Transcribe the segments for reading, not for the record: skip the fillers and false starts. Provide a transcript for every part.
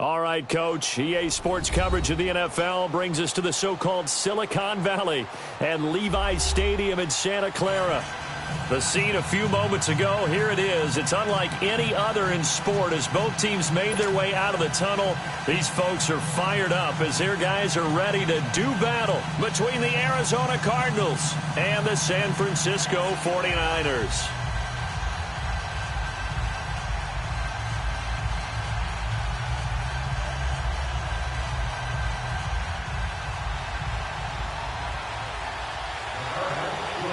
All right, Coach. EA Sports coverage of the NFL brings us to the so-called Silicon Valley and Levi's Stadium in Santa Clara. The scene a few moments ago, here it is. It's unlike any other in sport as both teams made their way out of the tunnel. These folks are fired up as their guys are ready to do battle between the Arizona Cardinals and the San Francisco 49ers.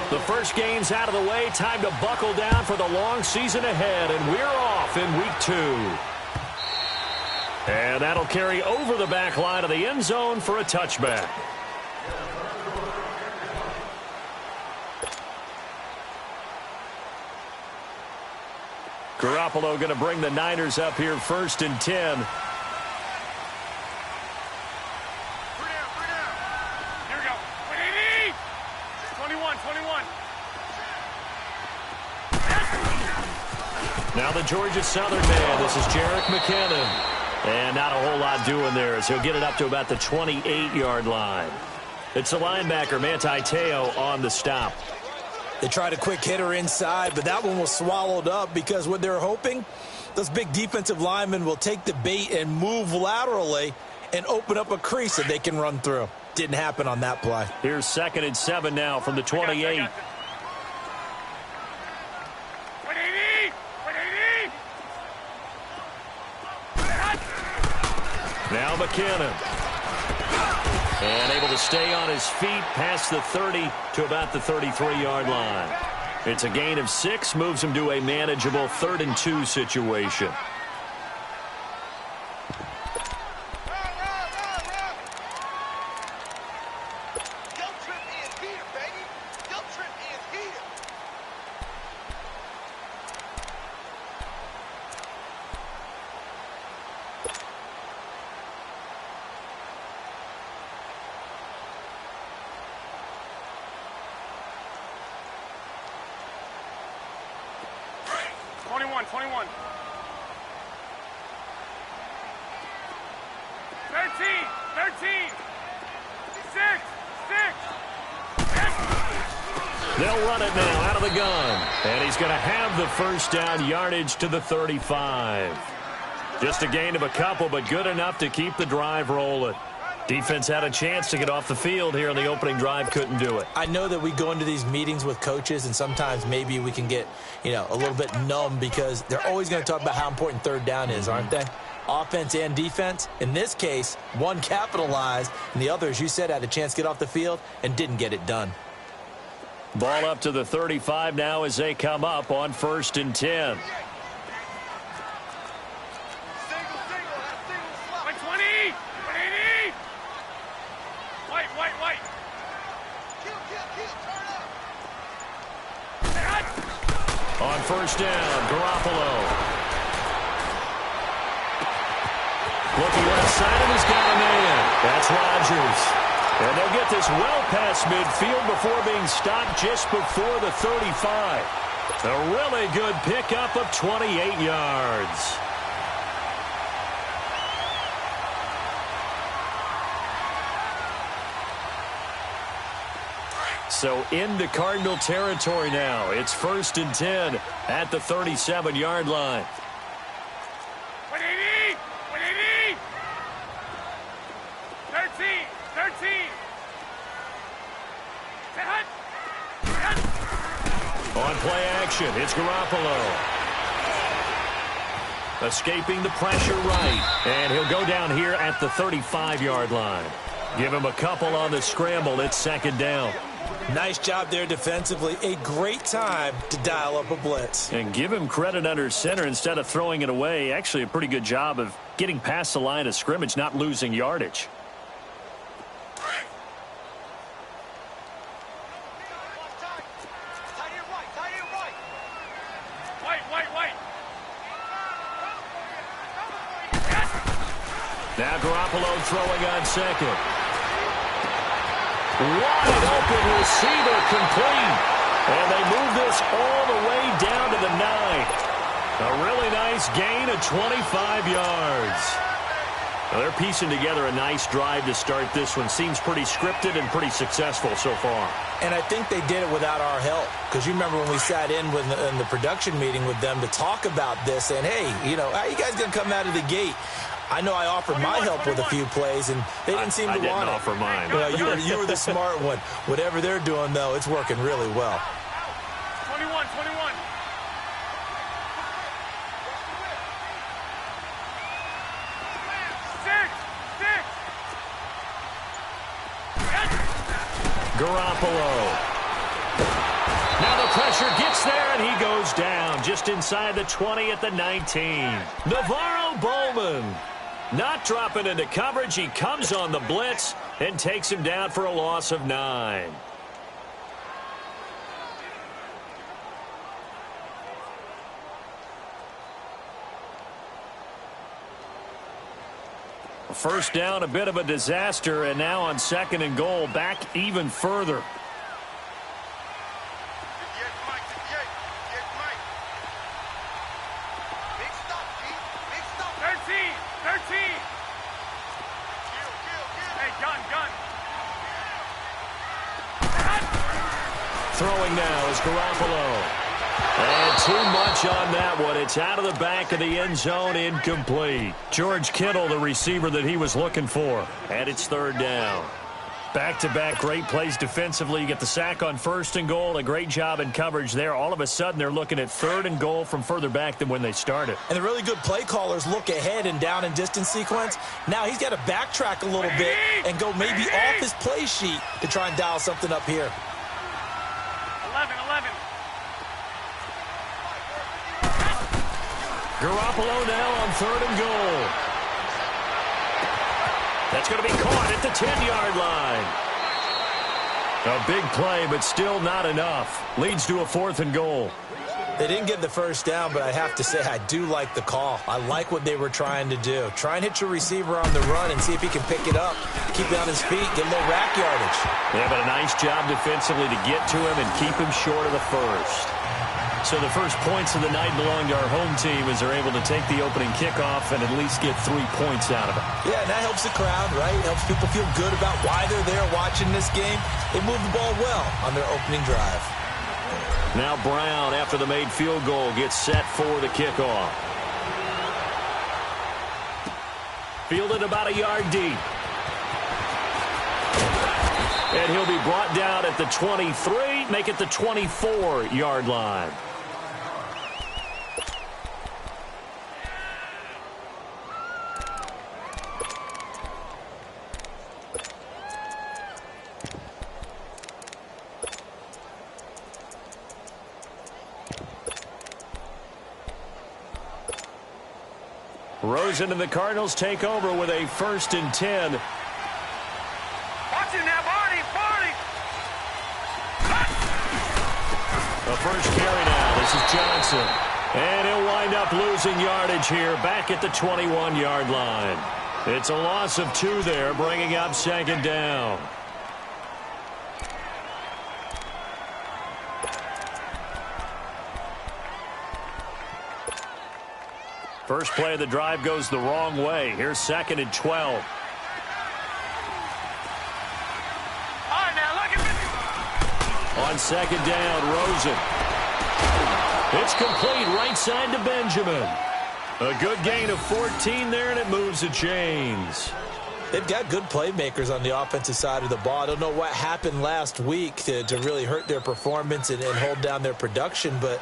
The first game's out of the way. Time to buckle down for the long season ahead, and we're off in week 2. And that'll carry over the back line of the end zone for a touchback. Garoppolo going to bring the Niners up here 1st and 10. Now the Georgia Southern man, this is Jerick McKinnon. And not a whole lot doing there as he'll get it up to about the 28-yard line. It's the linebacker, Manti Te'o, on the stop. They tried a quick hitter inside, but that one was swallowed up because what they're hoping, those big defensive linemen will take the bait and move laterally and open up a crease that they can run through. Didn't happen on that play. Here's 2nd and 7 now from the 28. Now McKinnon. And able to stay on his feet past the 30 to about the 33-yard line. It's a gain of 6, moves him to a manageable 3rd and 2 situation. They'll run it now out of the gun. And he's going to have the first down yardage to the 35. Just a gain of a couple, but good enough to keep the drive rolling. Defense had a chance to get off the field here on the opening drive, couldn't do it. I know that we go into these meetings with coaches, and sometimes maybe we can get, a little bit numb because they're always going to talk about how important 3rd down is, aren't they? Offense and defense. In this case, one capitalized, and the other, as you said, had a chance to get off the field and didn't get it done. Ball up to the 35 now as they come up on 1st and 10. On 1st down, Garoppolo. Looking left side, and he's got a man. That's Rodgers. And they'll get this well past midfield before being stopped just before the 35. A really good pickup of 28 yards. So into Cardinal territory now. It's 1st and 10 at the 37-yard line. 13. On play action, it's Garoppolo. Escaping the pressure right. And he'll go down here at the 35-yard line. Give him a couple on the scramble. It's 2nd down. Nice job there defensively. A great time to dial up a blitz. And give him credit under center instead of throwing it away. Actually a pretty good job of getting past the line of scrimmage, not losing yardage. Now Garoppolo throwing on 2nd. Wide open receiver complete. And they move this all the way down to the 9. A really nice gain of 25 yards. Well, they're piecing together a nice drive to start this one. Seems pretty scripted and pretty successful so far. And I think they did it without our help. Because you remember when we sat in the production meeting with them to talk about this, and, hey, how you guys going to come out of the gate? I know I offered my help with a few plays, and they didn't seem to want it. I didn't offer mine. You were the smart one. Whatever they're doing, though, it's working really well. 21. Garoppolo. Now the pressure gets there, and he goes down just inside the 20 at the 19. Navarro Bowman not dropping into coverage. He comes on the blitz and takes him down for a loss of 9. First down, a bit of a disaster, and now on 2nd and goal, back even further. Throwing now is Garoppolo. And too much on that one. It's out of the back of the end zone, incomplete. George Kittle, the receiver that he was looking for. And it's 3rd down. Back-to-back great plays defensively. You get the sack on 1st and goal. A great job in coverage there. All of a sudden, they're looking at 3rd and goal from further back than when they started. And the really good play callers look ahead and down and distance sequence. Now he's got to backtrack a little bit and go maybe off his play sheet to try and dial something up here. 11. Garoppolo now on 3rd and goal. That's going to be caught at the 10-yard line. A big play, but still not enough. Leads to a 4th and goal. They didn't get the first down, but I have to say I do like the call. I like what they were trying to do. Try and hit your receiver on the run and see if he can pick it up, keep it on his feet, get a little rack yardage. Yeah, but a nice job defensively to get to him and keep him short of the first. So the first points of the night belong to our home team as they're able to take the opening kickoff and at least get 3 points out of it. Yeah, and that helps the crowd, right? It helps people feel good about why they're there watching this game. They moved the ball well on their opening drive. Now Brown, after the made field goal, gets set for the kickoff. Fielded about a yard deep. And he'll be brought down at the 23, make it the 24-yard line. Rosen and the Cardinals take over with a 1st and 10. Watch it now, Barney. The first carry now. This is Johnson. And he'll wind up losing yardage here back at the 21-yard line. It's a loss of 2 there, bringing up 2nd down. First play of the drive goes the wrong way. Here's 2nd and 12. All right, now look at this. On 2nd down, Rosen. It's complete right side to Benjamin. A good gain of 14 there, and it moves the chains. They've got good playmakers on the offensive side of the ball. I don't know what happened last week to really hurt their performance and hold down their production, but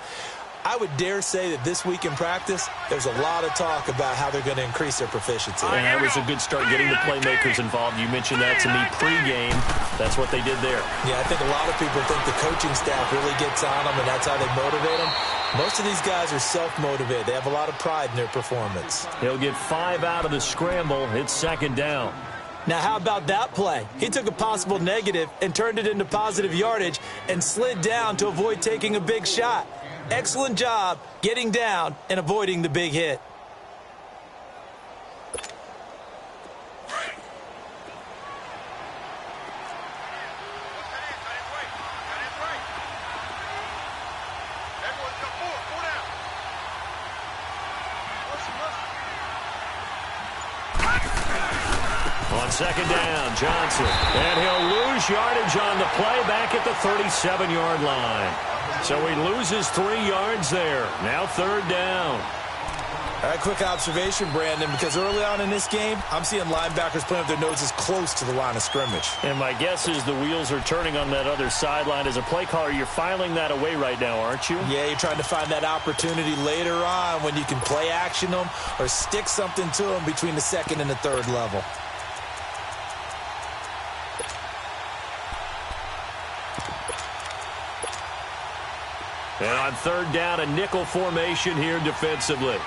I would dare say that this week in practice, there's a lot of talk about how they're going to increase their proficiency. And that was a good start getting the playmakers involved. You mentioned that to me pregame. That's what they did there. Yeah, I think a lot of people think the coaching staff really gets on them, and that's how they motivate them. Most of these guys are self-motivated. They have a lot of pride in their performance. He'll get 5 out of the scramble. It's 2nd down. Now, how about that play? He took a possible negative and turned it into positive yardage and slid down to avoid taking a big shot. Excellent job getting down and avoiding the big hit. On second down, Johnson. And he'll lose yardage on the play back at the 37-yard line. So he loses 3 yards there. Now third down. All right, quick observation, Brandon, because early on in this game, I'm seeing linebackers playing with their noses close to the line of scrimmage. And my guess is the wheels are turning on that other sideline. As a play caller, you're filing that away right now, aren't you? Yeah, you're trying to find that opportunity later on when you can play action them or stick something to them between the second and the third level. And on third down, a nickel formation here defensively.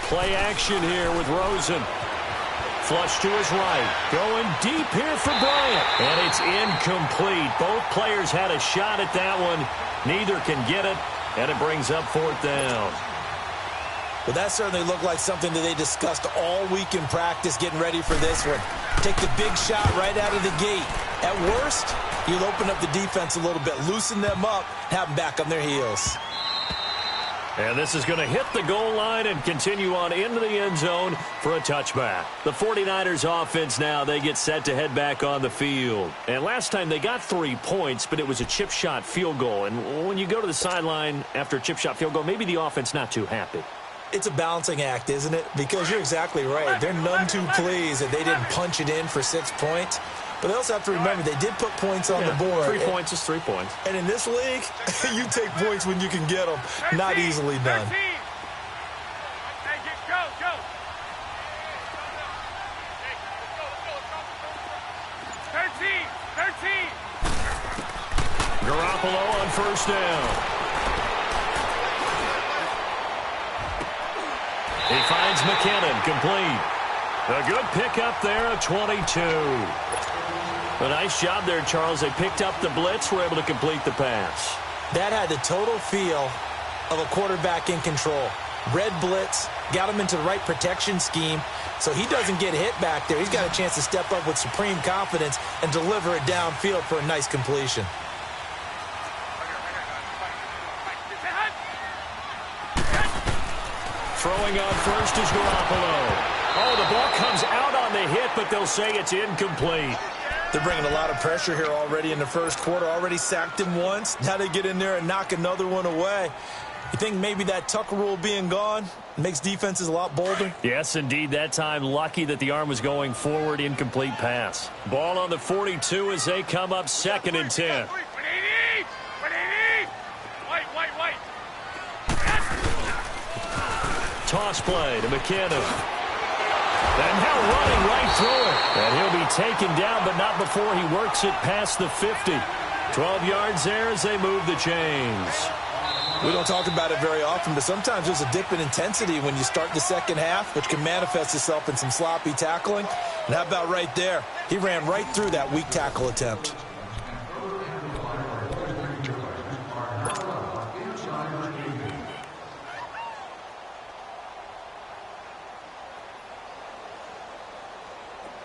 Play action here with Rosen. Flush to his right. Going deep here for Bryant. And it's incomplete. Both players had a shot at that one. Neither can get it. And it brings up fourth down. Well, that certainly looked like something that they discussed all week in practice getting ready for this one. Take the big shot right out of the gate. At worst, you'll open up the defense a little bit, loosen them up, have them back on their heels. And this is going to hit the goal line and continue on into the end zone for a touchback. The 49ers offense now, they get set to head back on the field. And last time they got 3 points, but it was a chip shot field goal. And when you go to the sideline after a chip shot field goal, maybe the offense not too happy. It's a balancing act, isn't it? Because you're exactly right. They're none too pleased that they didn't punch it in for 6 points. But they also have to remember they did put points on the board. 3 points is 3 points. And in this league, you take points when you can get them. Not easily done. 13. Go. 13. Garoppolo on first down. He finds McKinnon, complete. A good pickup there, a 22. A nice job there, Charles. They picked up the blitz, were able to complete the pass. That had the total feel of a quarterback in control. Red blitz, got him into the right protection scheme, so he doesn't get hit back there. He's got a chance to step up with supreme confidence and deliver it downfield for a nice completion. Throwing on first is Garoppolo. Oh, the ball comes out on the hit, but they'll say it's incomplete. They're bringing a lot of pressure here already in the first quarter. Already sacked him once. Now they get in there and knock another one away. You think maybe that Tucker rule being gone makes defenses a lot bolder? Yes, indeed. That time, lucky that the arm was going forward. Incomplete pass. Ball on the 42 as they come up 2nd and 10. Toss play to McKinnon. And now running right through it. And he'll be taken down, but not before he works it past the 50. 12 yards there as they move the chains. We don't talk about it very often, but sometimes there's a dip in intensity when you start the second half, which can manifest itself in some sloppy tackling. And how about right there? He ran right through that weak tackle attempt.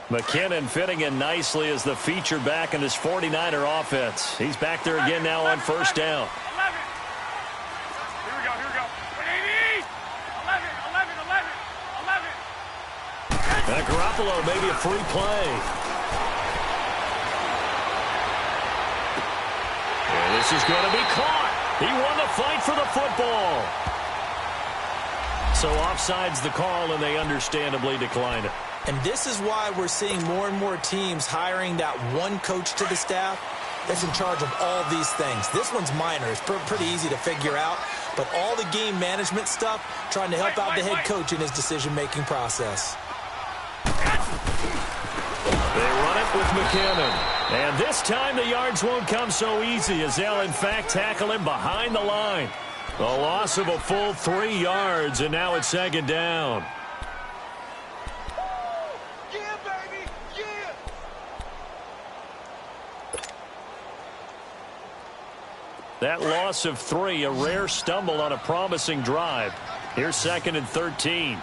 McKinnon fitting in nicely as the feature back in this 49er offense. He's back there again now on first down. 11. Here we go. 11. And Garoppolo, maybe a free play. And this is going to be caught. He won the fight for the football. So offside's the call, and they understandably decline it. And this is why we're seeing more and more teams hiring that one coach to the staff that's in charge of all these things. This one's minor. It's pretty easy to figure out. But all the game management stuff, trying to help out the head coach in his decision-making process. They run it with McKinnon. And this time the yards won't come so easy as they'll, in fact, tackle him behind the line. A loss of a full 3 yards, and now it's 2nd down. That loss of 3, a rare stumble on a promising drive. Here's 2nd and 13. 6.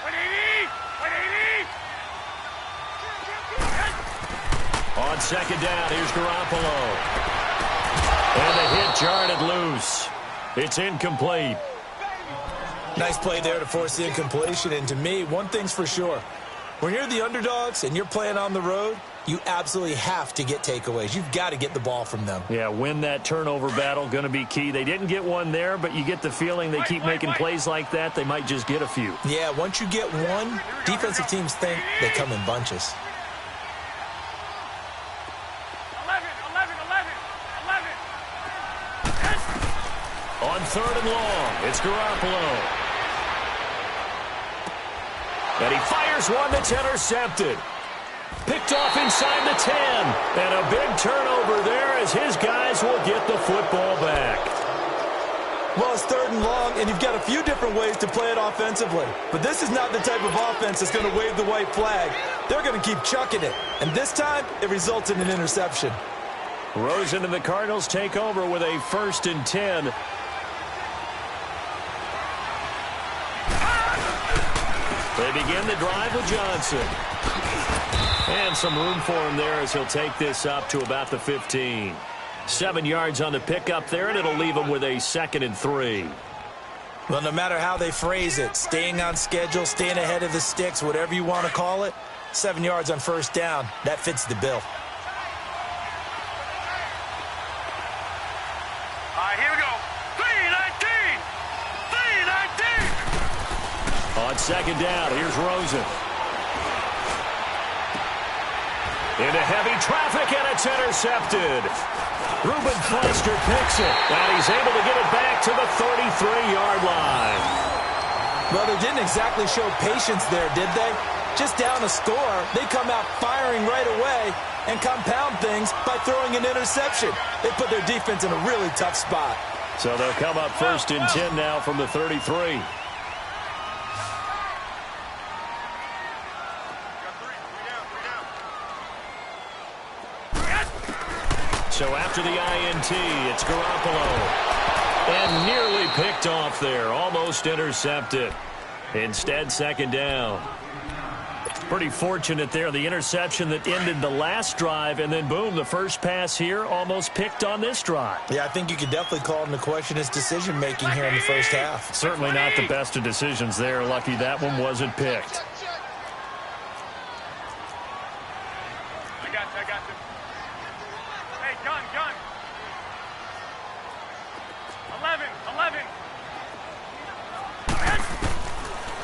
180. On second down, here's Garoppolo. And the hit jarred it loose. It's incomplete. Nice play there to force the incompletion. And to me, one thing's for sure. When you're the underdogs and you're playing on the road, you absolutely have to get takeaways. You've got to get the ball from them. Yeah, win that turnover battle, going to be key. They didn't get one there, but you get the feeling they keep making plays like that, they might just get a few. Yeah, once you get one, defensive teams think they come in bunches. 11. On third and long, it's Garoppolo. And he fires one that's intercepted. Picked off inside the 10. And a big turnover there as his guys will get the football back. Well, it's third and long, and you've got a few different ways to play it offensively. But this is not the type of offense that's going to wave the white flag. They're going to keep chucking it. And this time, it results in an interception. Rosen and the Cardinals take over with a 1st and 10. They begin the drive with Johnson. And some room for him there as he'll take this up to about the 15. 7 yards on the pickup there, and it'll leave him with a 2nd and 3. Well, no matter how they phrase it, staying on schedule, staying ahead of the sticks, whatever you want to call it, 7 yards on first down, that fits the bill. Here we go. 3-19. On second down, here's Rosen. Into heavy traffic, and it's intercepted. Reuben Foster picks it, and he's able to get it back to the 33-yard line. Well, they didn't exactly show patience there, did they? Just down a score, they come out firing right away and compound things by throwing an interception. They put their defense in a really tough spot. So they'll come up 1st and 10 now from the 33. So after the INT, it's Garoppolo. And nearly picked off there, almost intercepted. Instead, second down. Pretty fortunate there, the interception that ended the last drive, and then boom, the first pass here almost picked on this drive. Yeah, I think you could definitely call into question his decision-making here in the first half. Certainly not the best of decisions there. Lucky that one wasn't picked. I got you. Hey, gun. 11.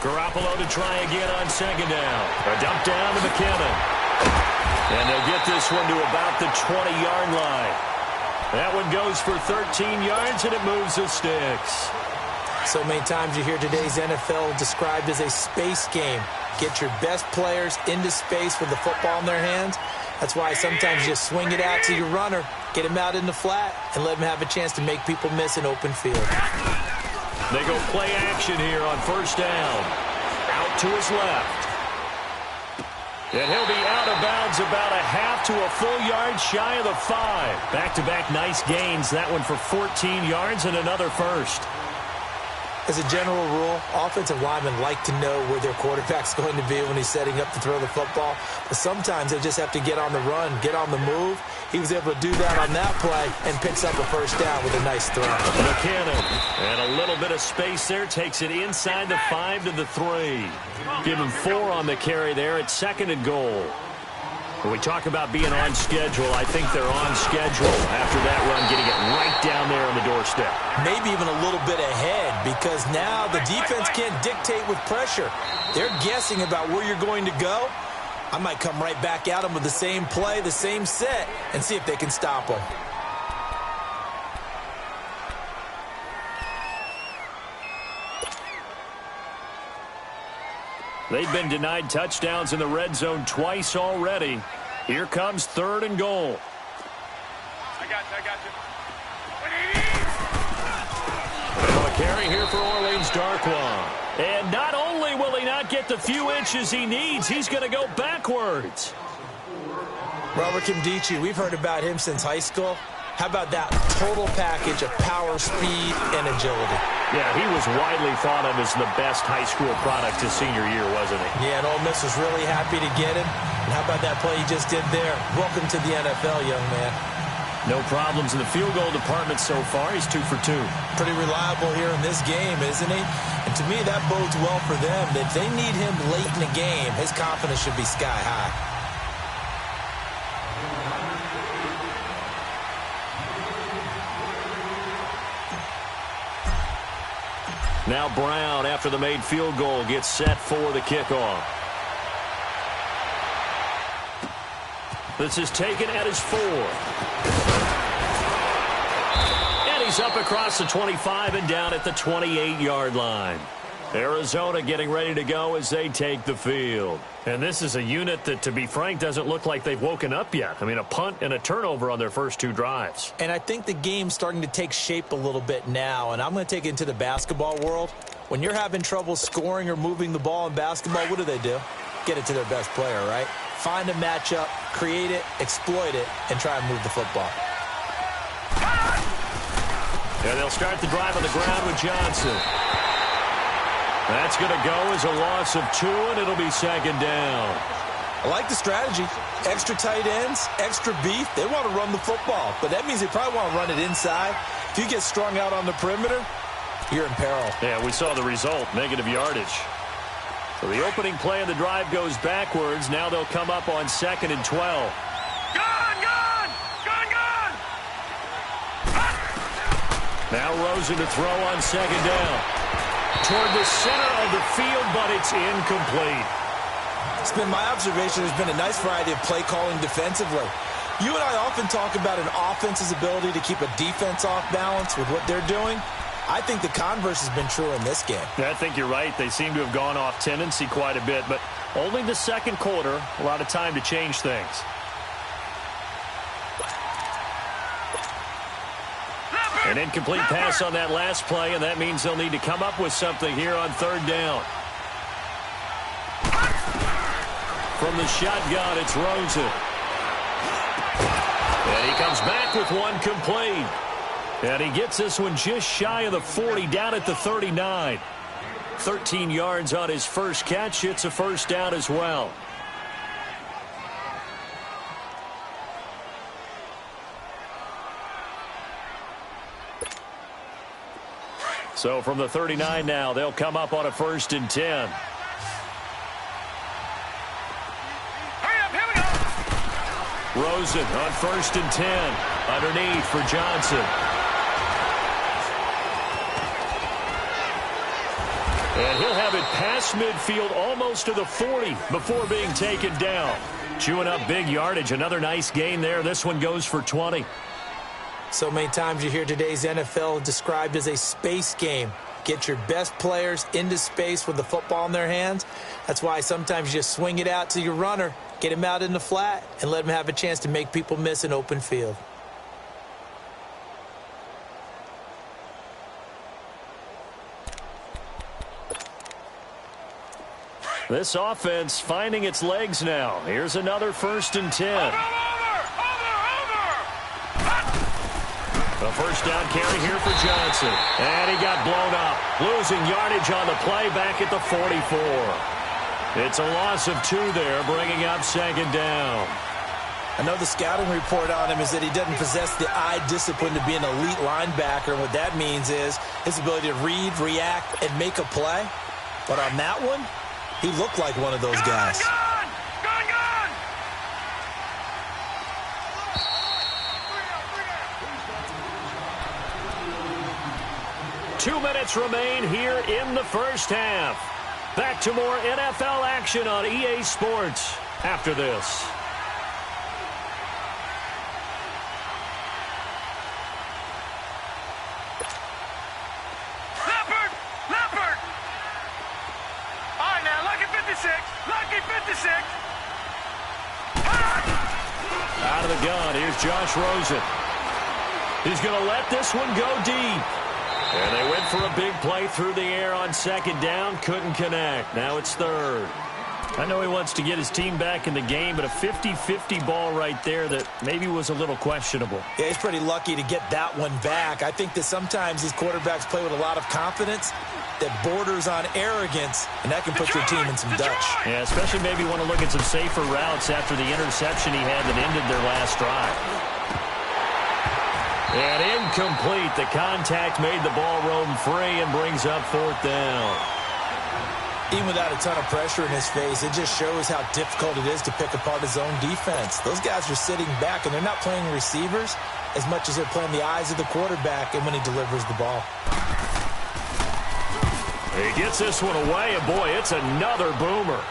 Garoppolo to try again on second down. A dump down to McKinnon. And they'll get this one to about the 20-yard line. That one goes for 13 yards, and it moves the sticks. So many times you hear today's NFL described as a space game. Get your best players into space with the football in their hands. That's why sometimes you just swing it out to your runner, get him out in the flat, and let him have a chance to make people miss an open field. They go play action here on first down. Out to his left. And he'll be out of bounds about a half to a full yard shy of the 5. Back-to-back nice gains. That one for 14 yards and another first. As a general rule, offensive linemen like to know where their quarterback's going to be when he's setting up to throw the football. But sometimes they just have to get on the run, get on the move. He was able to do that on that play and picks up a first down with a nice throw. McKinnon, and a little bit of space there, takes it inside the 5 to the 3. Give him 4 on the carry there at 2nd and goal. When we talk about being on schedule, I think they're on schedule after that run, getting it right down there on the doorstep. Maybe even a little bit ahead, because now the defense can't dictate with pressure. They're guessing about where you're going to go. I might come right back at them with the same play, the same set, and see if they can stop them. They've been denied touchdowns in the red zone twice already. Here comes 3rd and goal. I got you. Well, a carry here for Orleans Darkwa. And not only will he not get the few inches he needs, he's going to go backwards. Robert Kimdichie, we've heard about him since high school. How about that total package of power, speed, and agility? Yeah, he was widely thought of as the best high school product his senior year, wasn't he? Yeah, and Ole Miss was really happy to get him. And how about that play he just did there? Welcome to the NFL, young man. No problems in the field goal department so far. He's 2 for 2. Pretty reliable here in this game, isn't he? And to me, that bodes well for them. If they need him late in the game, his confidence should be sky high. Now Brown, after the made field goal, gets set for the kickoff. This is taken at his 4. And he's up across the 25 and down at the 28-yard line. Arizona getting ready to go as they take the field. And this is a unit that, to be frank, doesn't look like they've woken up yet. I mean, a punt and a turnover on their first 2 drives. And I think the game's starting to take shape a little bit now, and I'm going to take it into the basketball world. When you're having trouble scoring or moving the ball in basketball, what do? Get it to their best player, right? Find a matchup, create it, exploit it, and try and move the football. And they'll start the drive on the ground with Johnson. That's going to go as a loss of 2, and it'll be second down. I like the strategy. Extra tight ends, extra beef. They want to run the football, but that means they probably want to run it inside. If you get strung out on the perimeter, you're in peril. Yeah, we saw the result, negative yardage. So the opening play of the drive goes backwards. Now they'll come up on 2nd and 12. Gone! Now Rosen to throw on 2nd down. Toward the center of the field, but it's incomplete. It's been my observation there's been a nice variety of play calling defensively. You and I often talk about an offense's ability to keep a defense off balance with what they're doing. I think the converse has been true in this game. I think you're right. They seem to have gone off tendency quite a bit, but only the second quarter, a lot of time to change things. An incomplete pass on that last play, and that means they'll need to come up with something here on 3rd down. From the shotgun, it's Rosen. And he comes back with one complete. And he gets this one just shy of the 40, down at the 39. 13 yards on his first catch. It's a first down as well. So from the 39 now, they'll come up on a 1st and 10. Rosen on 1st and 10. Underneath for Johnson. And he'll have it past midfield almost to the 40 before being taken down. Chewing up big yardage. Another nice gain there. This one goes for 20. So many times you hear today's NFL described as a space game. Get your best players into space with the football in their hands. That's why sometimes you just swing it out to your runner, get him out in the flat, and let him have a chance to make people miss an open field. This offense finding its legs now. Here's another 1st and 10. A first down carry here for Johnson. And he got blown up. Losing yardage on the play back at the 44. It's a loss of 2 there, bringing up 2nd down. I know the scouting report on him is that he doesn't possess the eye discipline to be an elite linebacker. What that means is his ability to read, react, and make a play. But on that one, he looked like one of those guys. Gone! 2 minutes remain here in the first half. Back to more NFL action on EA Sports after this. Leopard! All right, now, lucky 56. Lucky 56. Out of the gun, here's Josh Rosen. He's going to let this one go deep. And they went for a big play through the air on 2nd down. Couldn't connect. Now it's 3rd. I know he wants to get his team back in the game, but a 50-50 ball right there that maybe was a little questionable. Yeah, he's pretty lucky to get that one back. I think that sometimes these quarterbacks play with a lot of confidence. that borders on arrogance, and that can put your team in some Dutch. Yeah, especially maybe want to look at some safer routes after the interception he had that ended their last drive. And incomplete. The contact made the ball roam free and brings up 4th down. Even without a ton of pressure in his face, it just shows how difficult it is to pick apart his own defense. Those guys are sitting back, and they're not playing receivers as much as they're playing the eyes of the quarterback and when he delivers the ball. He gets this one away, and boy, it's another boomer.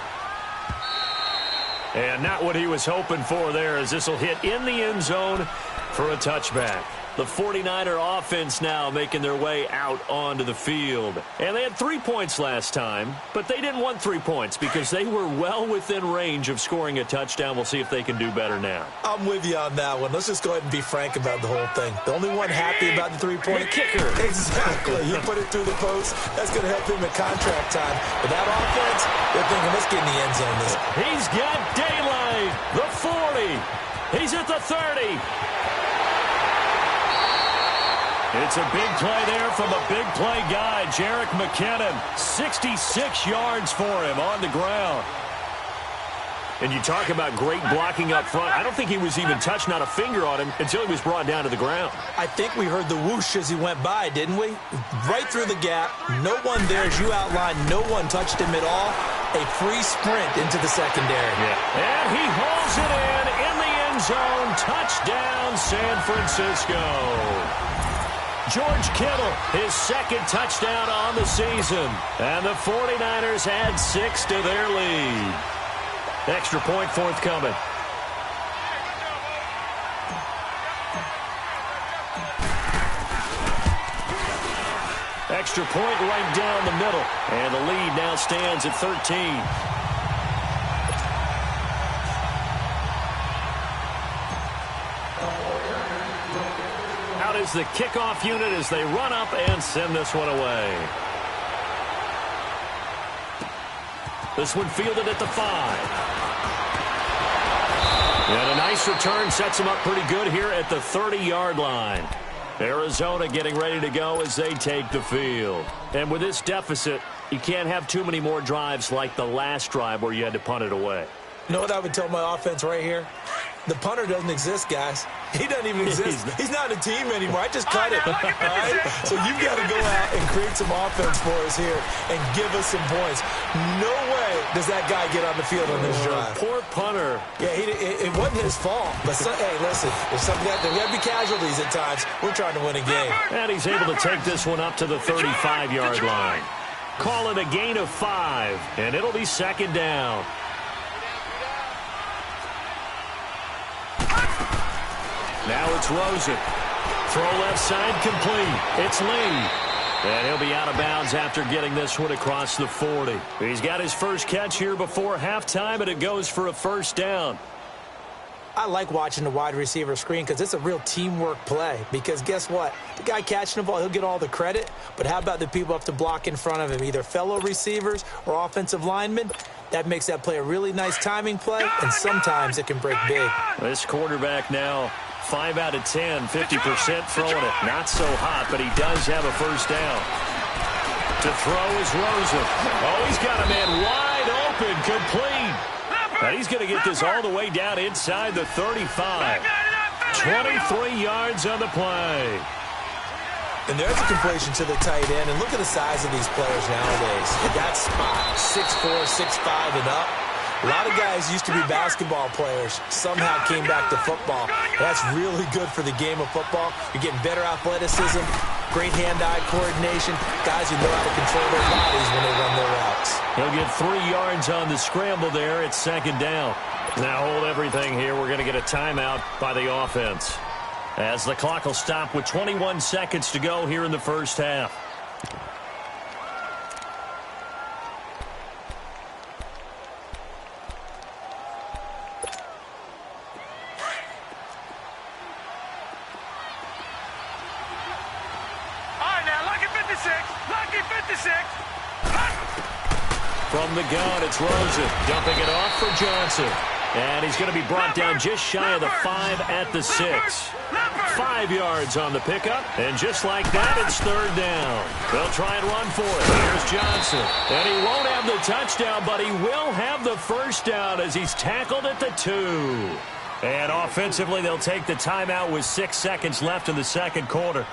And not what he was hoping for there, as this will hit in the end zone for a touchback. The 49er offense now making their way out onto the field. And they had 3 points last time, but they didn't want 3 points because they were well within range of scoring a touchdown. We'll see if they can do better now. I'm with you on that one. Let's just go ahead and be frank about the whole thing. The only one happy about the 3-point kicker. Exactly. He put it through the post. That's going to help him at contract time. But that offense, they're thinking, let's get in the end zone. He's got daylight. The 40. He's at the 30. It's a big play there from a big play guy, Jerick McKinnon. 66 yards for him on the ground. And you talk about great blocking up front. I don't think he was even touched, not a finger on him, until he was brought down to the ground. I think we heard the whoosh as he went by, didn't we? Right through the gap. No one there, as you outlined. No one touched him at all. A free sprint into the secondary. Yeah. And he hauls it in the end zone. Touchdown, San Francisco. George Kittle, his 2nd touchdown on the season. And the 49ers add 6 to their lead. Extra point forthcoming. Extra point right down the middle. And the lead now stands at 13. Is the kickoff unit as they run up and send this one away. This one fielded at the 5. And a nice return sets him up pretty good here at the 30-yard line. Arizona getting ready to go as they take the field. And with this deficit, you can't have too many more drives like the last drive where you had to punt it away. You know what I would tell my offense right here? The punter doesn't exist, guys. He doesn't even exist. He's not a team anymore. I just cut it. All right? So you've got to go out and create some offense for us here and give us some points. No way does that guy get on the field on this drive. Poor punter. Yeah, it wasn't his fault. But, hey, listen, there's got to be casualties at times. We're trying to win a game. And he's able to take this one up to the 35-yard line. Call it a gain of 5, and it'll be 2nd down. Now it's Rosen. Throw left side complete. It's Lee. And he'll be out of bounds after getting this one across the 40. He's got his first catch here before halftime, and it goes for a 1st down. I like watching the wide receiver screen because it's a real teamwork play. Because guess what? The guy catching the ball, he'll get all the credit. But how about the people up to block in front of him, either fellow receivers or offensive linemen? That makes that play a really nice timing play, and sometimes it can break big. This quarterback now 5 out of 10, 50% throwing it. Not so hot, but he does have a 1st down. To throw is Rosen. Oh, he's got a man wide open, complete. And he's going to get this all the way down inside the 35. 23 yards on the play. And there's a completion to the tight end. And look at the size of these players nowadays. That spot, 6'4", 6'5", and up. A lot of guys used to be basketball players, somehow came back to football. That's really good for the game of football. You're getting better athleticism, great hand-eye coordination, guys who know how to control their bodies when they run their routes. He'll get 3 yards on the scramble there. It's 2nd down. Now hold everything here. We're going to get a timeout by the offense, as the clock will stop with 21 seconds to go here in the first half. From the gun, it's Rosen dumping it off for Johnson. And he's going to be brought down just shy of the 5 at the 6. 5 yards on the pickup, and just like that, it's third down. They'll try and run for it. Here's Johnson, and he won't have the touchdown, but he will have the first down as he's tackled at the 2. And offensively, they'll take the timeout with 6 seconds left in the second quarter.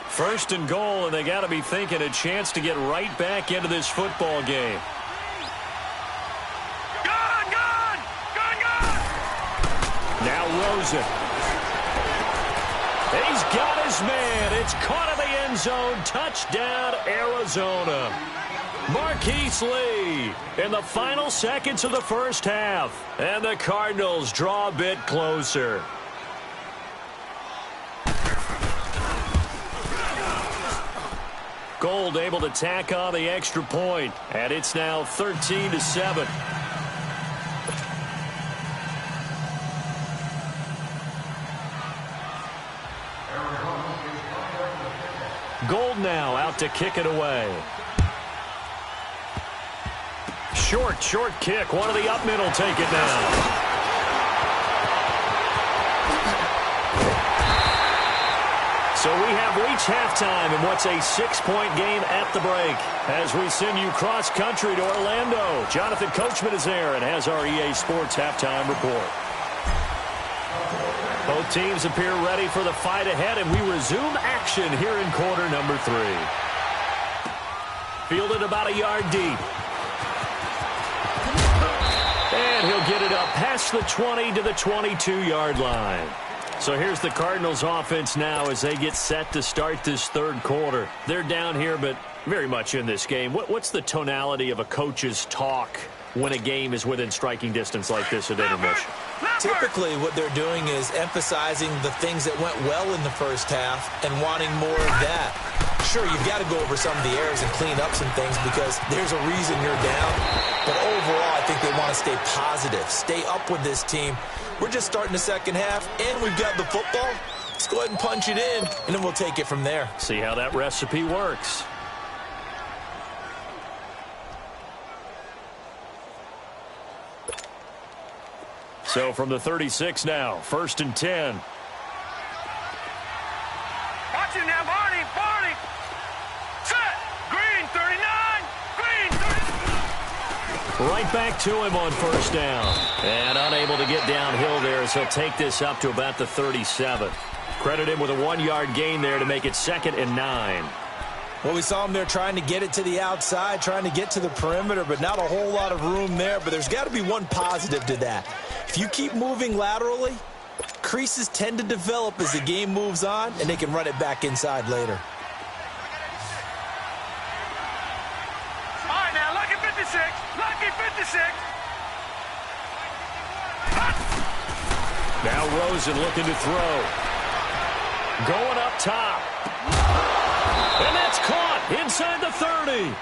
First and goal, and they got to be thinking a chance to get right back into this football game. Gun! Gun! Gun! Gun! Now Rosen. He's got his man. It's caught in the end zone. Touchdown, Arizona. Marquise Lee in the final seconds of the first half. And the Cardinals draw a bit closer. Gold able to tack on the extra point, and it's now 13-7. Gold now out to kick it away. Short kick. One of the up middle take it now. So we have reached halftime in what's a 6-point game at the break. As we send you cross-country to Orlando, Jonathan Coachman is there and has our EA Sports halftime report. Both teams appear ready for the fight ahead, and we resume action here in quarter number 3. Fielded about a yard deep. And he'll get it up past the 20 to the 22-yard line. So here's the Cardinals offense now as they get set to start this third quarter. They're down here, but very much in this game. What's the tonality of a coach's talk when a game is within striking distance like this at intermission? Typically, what they're doing is emphasizing the things that went well in the first half and wanting more of that. Sure, you've got to go over some of the errors and clean up some things because there's a reason you're down. But overall, I think they want to stay positive, stay up with this team. We're just starting the second half, and we've got the football. Let's go ahead and punch it in, and then we'll take it from there. See how that recipe works. So from the 36 now, 1st and 10. Watch him now, Barney! Barney! Set! Green, 39! Green, 39! Right back to him on first down. And unable to get downhill there as he'll take this up to about the 37. Credit him with a 1-yard gain there to make it 2nd and 9. Well, we saw him there trying to get it to the outside, trying to get to the perimeter, but not a whole lot of room there. But there's got to be one positive to that. If you keep moving laterally, creases tend to develop as the game moves on, and they can run it back inside later. All right, now, lucky 56. Lucky 56. Now Rosen looking to throw. Going up top. And that's caught inside the 30.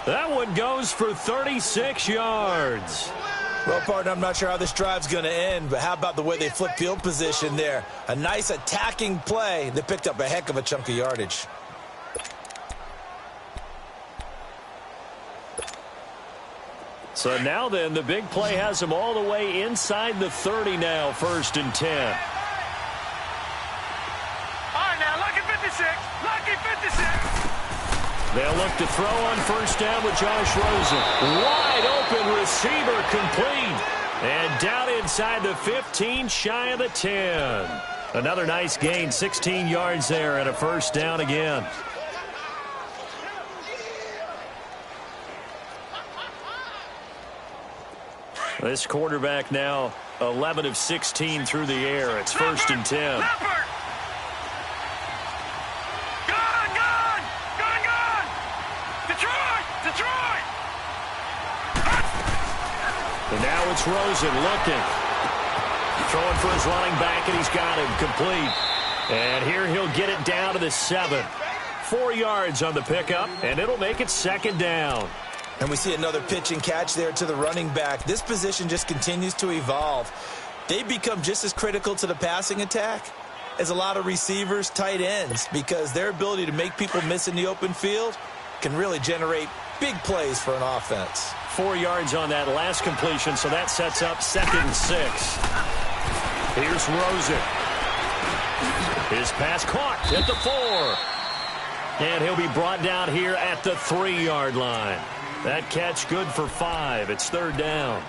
That one goes for 36 yards. Well, partner, I'm not sure how this drive's going to end, but how about the way they flip field position there? A nice attacking play that picked up a heck of a chunk of yardage. So now then, the big play has them all the way inside the 30 now, 1st and 10. All right, now, lucky 56. Lucky 56. They'll look to throw on first down with Josh Rosen. Wide open receiver complete. And down inside the 15, shy of the 10. Another nice gain, 16 yards there and a first down again. This quarterback now 11 of 16 through the air. It's 1st and 10. And now it's Rosen looking. Throwing for his running back, and he's got him complete. And here he'll get it down to the 7. 4 yards on the pickup, and it'll make it 2nd down. And we see another pitch and catch there to the running back. This position just continues to evolve. They become just as critical to the passing attack as a lot of receivers, tight ends, because their ability to make people miss in the open field can really generate big plays for an offense. 4 yards on that last completion, so that sets up 2nd and 6. Here's Rosen. His pass caught at the 4. And he'll be brought down here at the 3-yard line. That catch good for 5. It's 3rd down.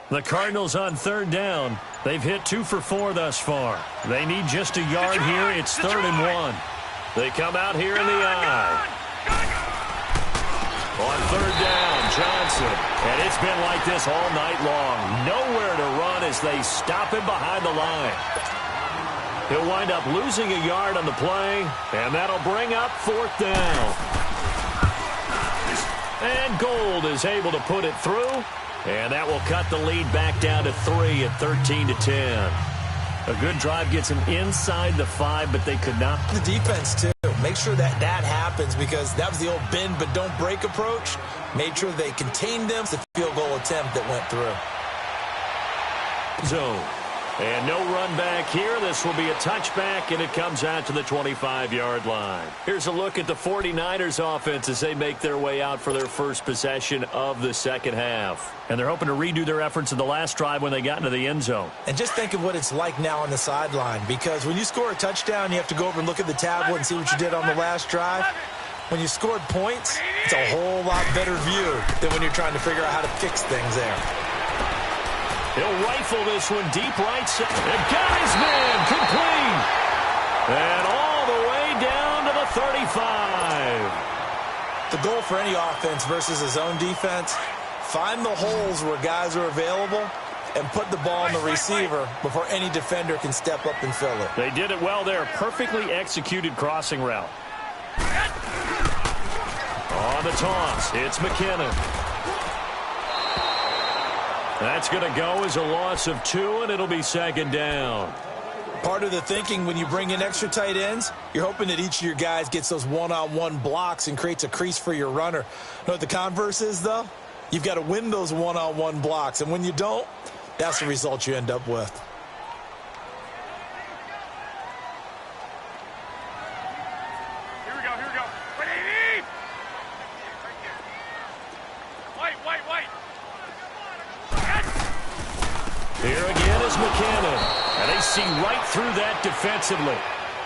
The Cardinals on 3rd down. They've hit 2 for 4 thus far. They need just a yard here. It's 3rd and 1. They come out here in the eye. On 3rd down, Johnson. And it's been like this all night long. Nowhere to run as they stop him behind the line. He'll wind up losing a yard on the play, and that'll bring up 4th down. And Gold is able to put it through. And that will cut the lead back down to 3 at 13-10. A good drive gets them inside the 5, but they could not. The defense, too. Make sure that happens because that was the old bend but don't break approach. Made sure they contained them. The field goal attempt that went through. Zone. And no run back here. This will be a touchback, and it comes out to the 25-yard line. Here's a look at the 49ers offense as they make their way out for their first possession of the second half. And they're hoping to redo their efforts in the last drive when they got into the end zone. And just think of what it's like now on the sideline, because when you score a touchdown, you have to go over and look at the tablet and see what you did on the last drive. When you scored points, it's a whole lot better view than when you're trying to figure out how to fix things there. He'll rifle this one deep right side. And got his man complete. And all the way down to the 35. The goal for any offense versus a zone defense, find the holes where guys are available and put the ball on the receiver before any defender can step up and fill it. They did it well there. Perfectly executed crossing route. On the toss, it's McKinnon. That's going to go as a loss of 2, and it'll be 2nd down. Part of the thinking when you bring in extra tight ends, you're hoping that each of your guys gets those one-on-one blocks and creates a crease for your runner. Know what the converse is, though? You've got to win those one-on-one blocks, and when you don't, that's the result you end up with. Here we go. Wait. Here again is McKinnon. And they see right through that defensively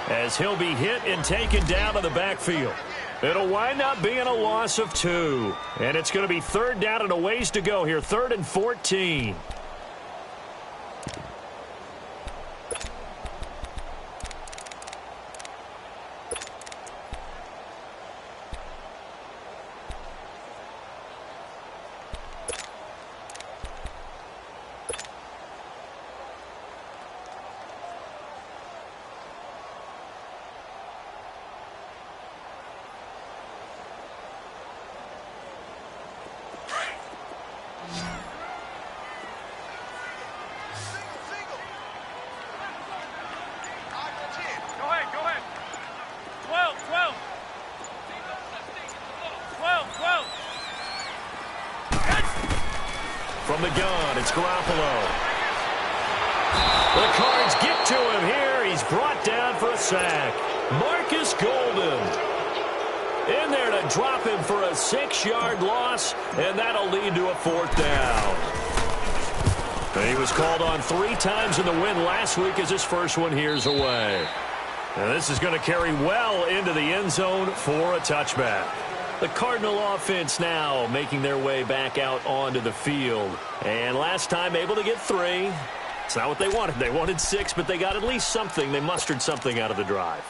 as he'll be hit and taken down to the backfield. It'll wind up being a loss of 2. And it's going to be 3rd down and a ways to go here. 3rd and 14. From the gun, it's Garoppolo. The Cards get to him here. He's brought down for a sack. Marcus Golden in there to drop him for a 6-yard loss, and that'll lead to a 4th down. He was called on 3 times in the win last week as his first one here's away. And this is going to carry well into the end zone for a touchback. The Cardinal offense now making their way back out onto the field. And last time able to get 3. It's not what they wanted. They wanted 6, but they got at least something. They mustered something out of the drive.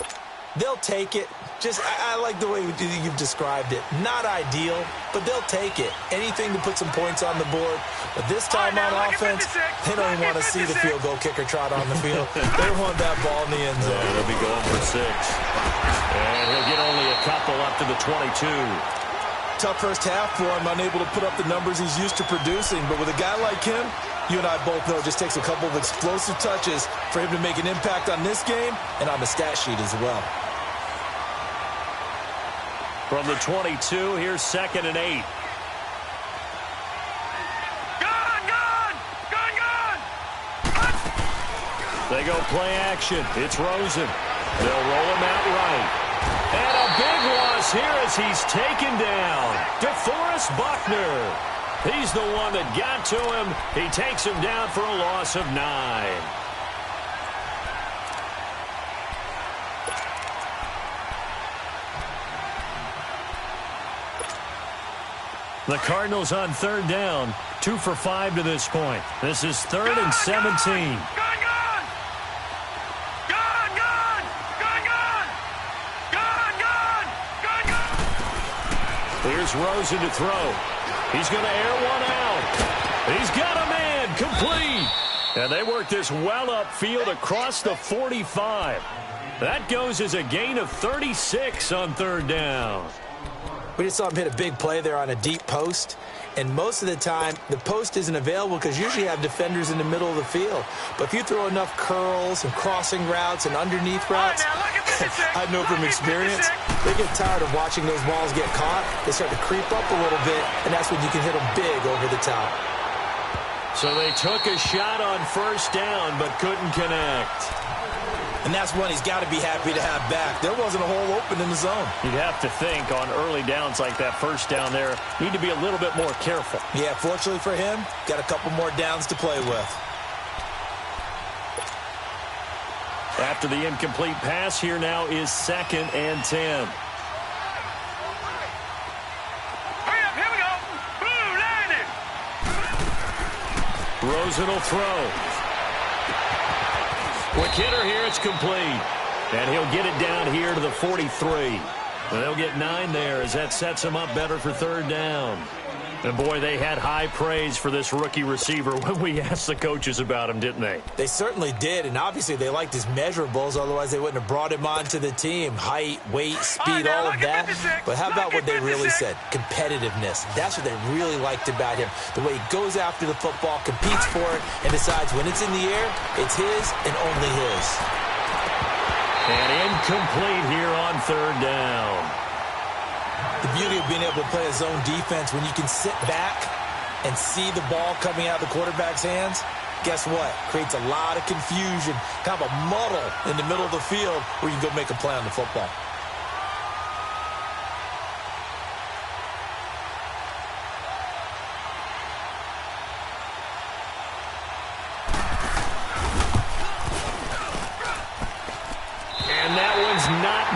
They'll take it. I like the way you've described it. Not ideal, but they'll take it. Anything to put some points on the board. But this time on offense, they don't even want to see the field goal kicker trot on the field. They want that ball in the end zone. They'll be going for 6. And he'll get only a couple up to the 22. Tough first half for him, unable to put up the numbers he's used to producing. But with a guy like him, You and I both know it just takes a couple of explosive touches for him to make an impact on this game and on the stat sheet as well. From the 22, here's 2nd and 8. They go play action. It's Rosen. They'll roll him out right. And a big loss here as he's taken down. DeForest Buckner. He's the one that got to him. He takes him down for a loss of 9. The Cardinals on 3rd down. 2 for 5 to this point. This is 3rd and 17. Here's Rosen to throw. He's going to air one out. He's got a man complete. And they work this well upfield across the 45. That goes as a gain of 36 on 3rd down. We just saw him hit a big play there on a deep post. And most of the time, the post isn't available because usually you have defenders in the middle of the field. But if you throw enough curls and crossing routes and underneath routes, I know from experience, they get tired of watching those balls get caught. They start to creep up a little bit, and that's when you can hit them big over the top. So they took a shot on 1st down but couldn't connect. And that's one he's got to be happy to have back. There wasn't a hole open in the zone. You'd have to think on early downs like that 1st down there, need to be a little bit more careful. Yeah, fortunately for him, got a couple more downs to play with. After the incomplete pass, here now is 2nd and 10. Hurry up, here we go. Blue, landed. Rosen will throw. McKinnon here, it's complete. And he'll get it down here to the 43. They'll get 9 there as that sets him up better for 3rd down. And, boy, they had high praise for this rookie receiver when we asked the coaches about him, didn't they? They certainly did, and obviously they liked his measurables. Otherwise, they wouldn't have brought him onto the team. Height, weight, speed, all of that. But how about what they really said? Competitiveness. That's what they really liked about him. The way he goes after the football, competes for it, and decides when it's in the air, it's his and only his. And incomplete here on 3rd down. The beauty of being able to play a zone defense when you can sit back and see the ball coming out of the quarterback's hands, guess what? Creates a lot of confusion, kind of a muddle in the middle of the field where you can go make a play on the football.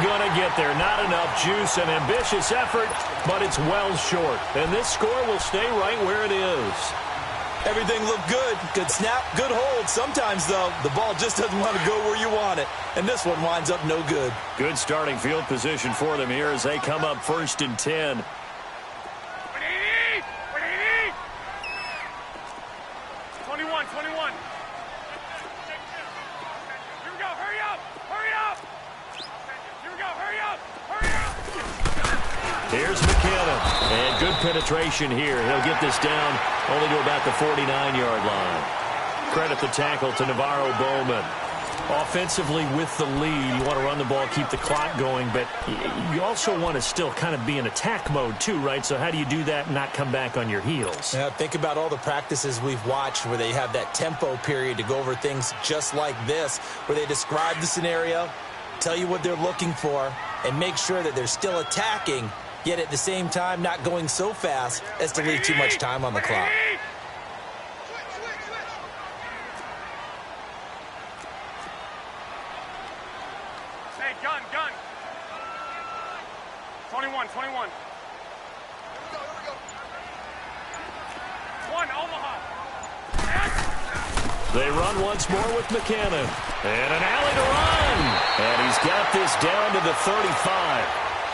Going to get there. Not enough juice, an ambitious effort, but it's well short. And this score will stay right where it is. Everything looked good. Good snap, good hold. Sometimes, though, the ball just doesn't want to go where you want it. And this one winds up no good. Good starting field position for them here as they come up 1st and 10. 21. Here we go. Hurry up. Here's McKinnon. And good penetration here. He'll get this down only to about the 49-yard line. Credit the tackle to Navarro Bowman. Offensively with the lead, you want to run the ball, keep the clock going, but you also want to still kind of be in attack mode too, right? So how do you do that and not come back on your heels? Yeah, think about all the practices we've watched where they have that tempo period to go over things just like this, where they describe the scenario, tell you what they're looking for, and make sure that they're still attacking, yet at the same time not going so fast as to leave too much time on the clock. Hey, gun. 21. One, Omaha. They run once more with McKinnon. And an alley to run. And he's got this down to the 35.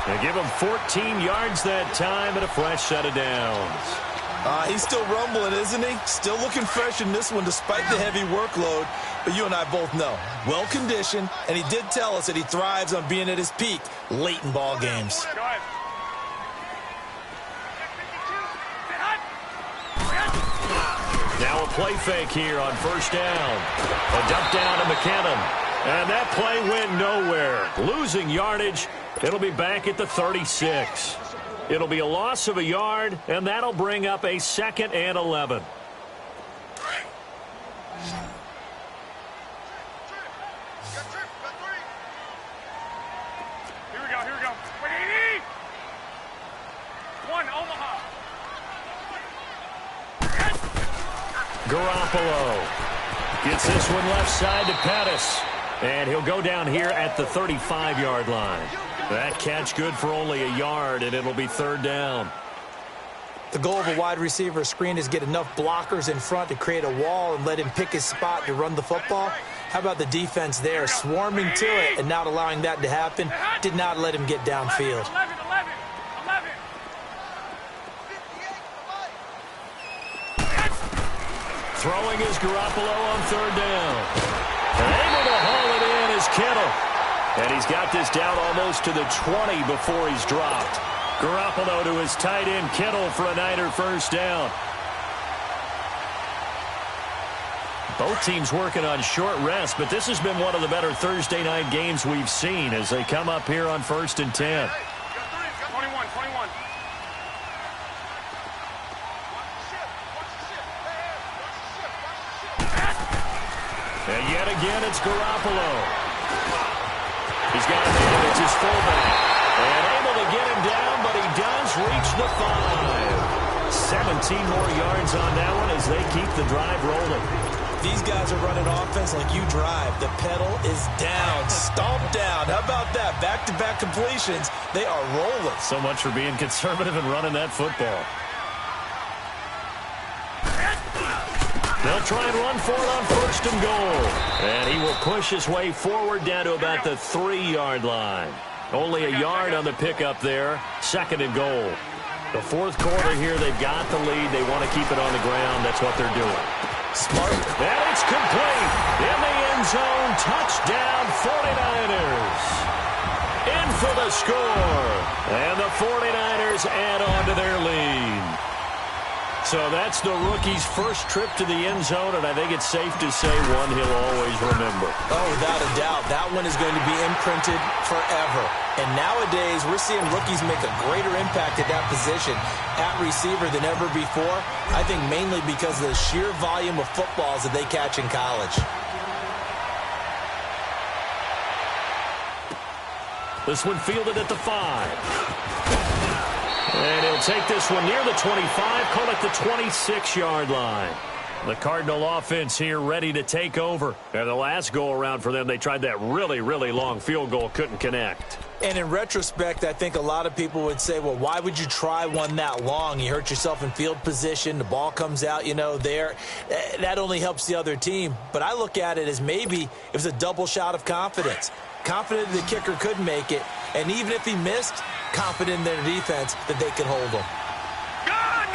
They give him 14 yards that time and a fresh set of downs. He's still rumbling, isn't he? Still looking fresh in this one despite the heavy workload. But you and I both know, well-conditioned, and he did tell us that he thrives on being at his peak late in ball games. Go ahead. Now a play fake here on first down. A dump down to McKinnon. And that play went nowhere. Losing yardage. It'll be back at the 36. It'll be a loss of a yard, and that'll bring up a 2nd and 11. Here we go. One, Omaha. Garoppolo gets this one left side to Pettis. And he'll go down here at the 35-yard line. That catch good for only a yard, and it'll be 3rd down. The goal of a wide receiver screen is get enough blockers in front to create a wall and let him pick his spot to run the football. How about the defense there, swarming to it and not allowing that to happen? Did not let him get downfield. 11. Throwing is Garoppolo on 3rd down. And able to haul it in is Kittle. And he's got this down almost to the 20 before he's dropped. Garoppolo to his tight end Kittle for a Niner first down. Both teams working on short rest, but this has been one of the better Thursday night games we've seen as they come up here on 1st and 10. 21. And yet again, it's Garoppolo. He's got a man, it's his fullback. And able to get him down, but he does reach the 5. 17 more yards on that one as they keep the drive rolling. These guys are running offense like you drive. The pedal is down, stomped down. How about that? Back-to-back completions. They are rolling. So much for being conservative and running that football. They'll try and run for it on 1st and goal. And he will push his way forward down to about the 3-yard line. Only a yard on the pickup there. 2nd and goal. The 4th quarter here, they've got the lead. They want to keep it on the ground. That's what they're doing. Smart. And it's complete. In the end zone. Touchdown 49ers. In for the score. And the 49ers add on to their lead. So that's the rookie's first trip to the end zone, and I think it's safe to say one he'll always remember. Oh, without a doubt. That one is going to be imprinted forever. And nowadays, we're seeing rookies make a greater impact at that position at receiver than ever before. I think mainly because of the sheer volume of footballs that they catch in college. This one fielded at the 5. And he'll take this one near the 25, call it the 26-yard line. The Cardinal offense here ready to take over. And the last go-around for them, they tried that really, really long field goal, couldn't connect. And in retrospect, I think a lot of people would say, well, why would you try one that long? You hurt yourself in field position. The ball comes out, there. That only helps the other team. But I look at it as maybe it was a double shot of confidence. Confident the kicker could make it. And even if he missed, confident in their defense that they could hold him. Gone!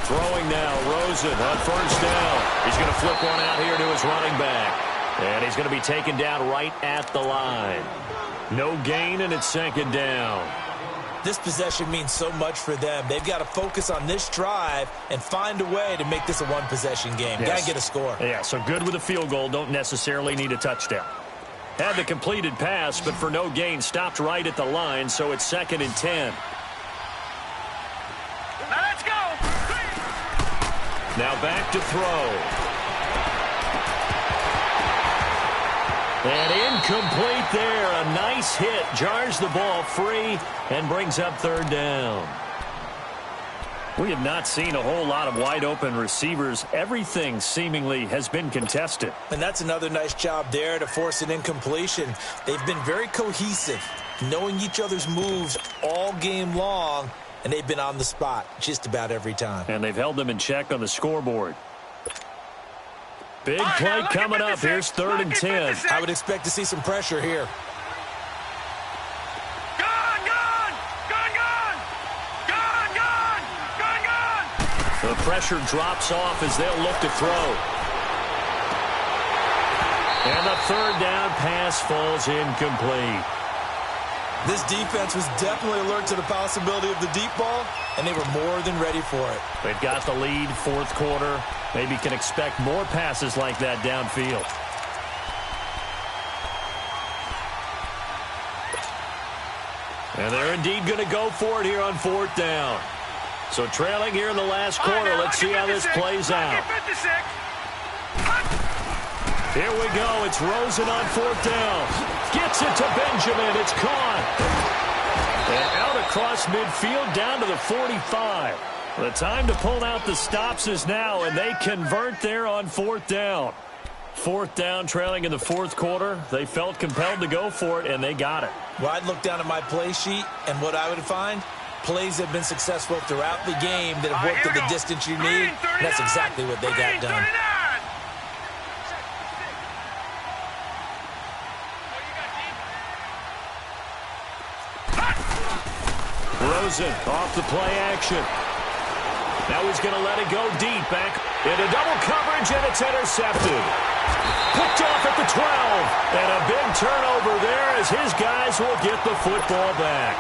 Throwing now, Rosen on 1st down. He's going to flip one out here to his running back. And he's going to be taken down right at the line. No gain, and it's 2nd down. This possession means so much for them. They've got to focus on this drive and find a way to make this a one-possession game. Yes. Got to get a score. Yeah, so good with a field goal. Don't necessarily need a touchdown. Had the completed pass, but for no gain, stopped right at the line, so it's 2nd and 10. Now let's go! Now back to throw. And incomplete there. A nice hit. Jars the ball free and brings up 3rd down. We have not seen a whole lot of wide-open receivers. Everything seemingly has been contested. And that's another nice job there to force an incompletion. They've been very cohesive, knowing each other's moves all game long, and they've been on the spot just about every time. And they've held them in check on the scoreboard. Big play coming up. Here's 3rd and 10. I would expect to see some pressure here. The pressure drops off as they'll look to throw. And the 3rd down pass falls incomplete. This defense was definitely alert to the possibility of the deep ball, and they were more than ready for it. They've got the lead, fourth quarter. Maybe can expect more passes like that downfield. And they're indeed going to go for it here on fourth down. So trailing here in the last quarter. Let's see how this plays out. Here we go. It's Rosen on fourth down. Gets it to Benjamin. It's caught. And out across midfield down to the 45. The time to pull out the stops is now, and they convert there on fourth down. Fourth down, trailing in the fourth quarter. They felt compelled to go for it, and they got it. Well, I'd look down at my play sheet, and what I would find, plays have been successful throughout the game that have worked to the distance you need. And that's exactly what they got done. Rosen off the play action. Now he's going to let it go deep. Back into double coverage, and it's intercepted. Picked off at the 12. And a big turnover there as his guys will get the football back.